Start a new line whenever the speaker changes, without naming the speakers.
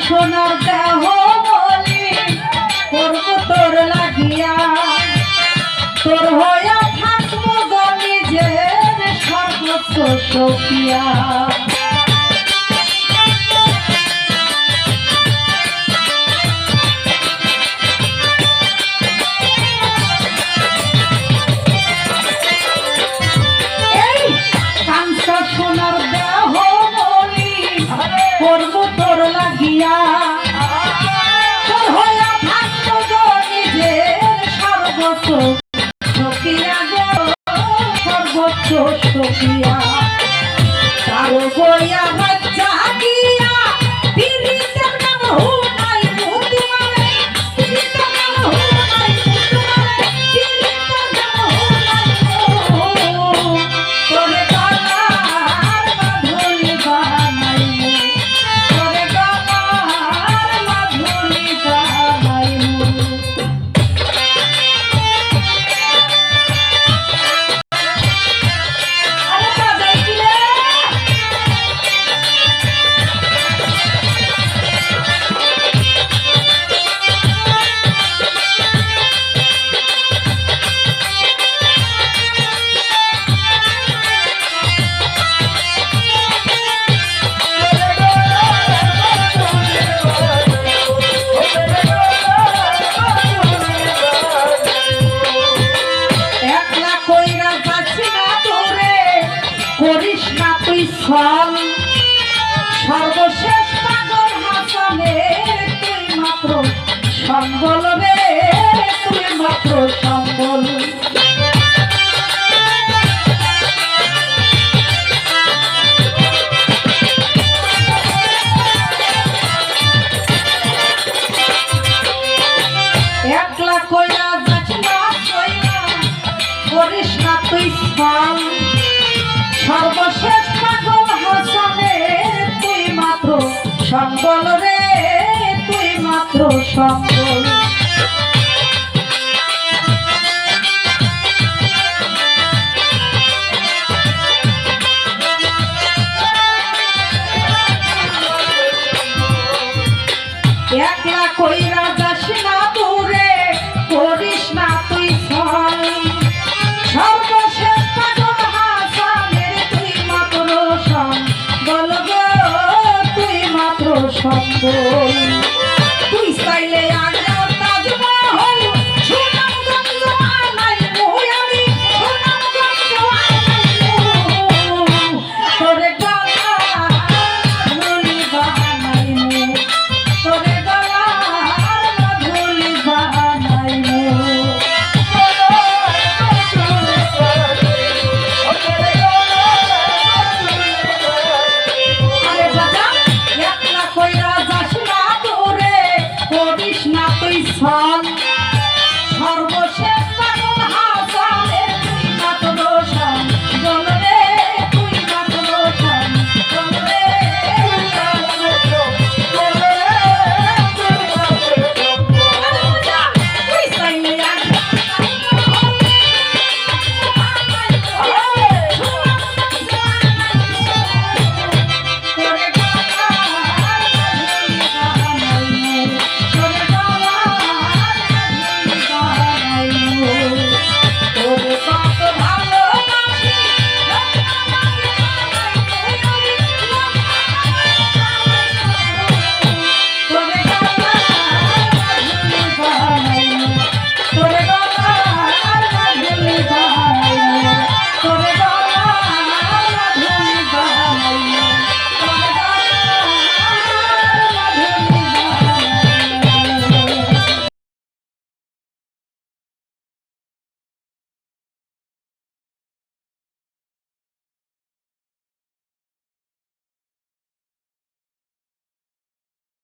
সোনার দেহ বলি করব তোর লাগিয়া, তোর হইয়া থাকবো গো নিজের সর্বস্ব সখিয়া। সোনার দেহ বলি করব তোর লাগিয়া, তোর হইয়া থাকবো গো নিজের সর্বস্ব সখিয়া গো সর্বস্ব সখিয়া। তার বইয়া বাচ্চা দিয়া পিরিতের নাম হুনাই মুতুমারে, পিরিতের নাম হুনাই মুতুমারে, পিরিতের নাম হুনাই তোরে গলার মাধুরী বানাইমু, তোরে গলার মাধুরী বানাইমু। করিস না তুই ছল, সর্বশেষ পাগল হাসানে তুই মাত্র সম্বল রে, তুই মাত্র সম্বল। একলা কইরা যাস না কইরা করিস না তুই ছল, সর্বশেষ পাগল হাসানে তুই মাত্র সম্বল রে, তুই মাত্র সম্বল। একলা কইরা যাস না দূরে করিস না তুই ছল, সর্বশেষ পাগল হাসানের তুই মাত্র সম্বল গো, তুই মাত্র সম্বল।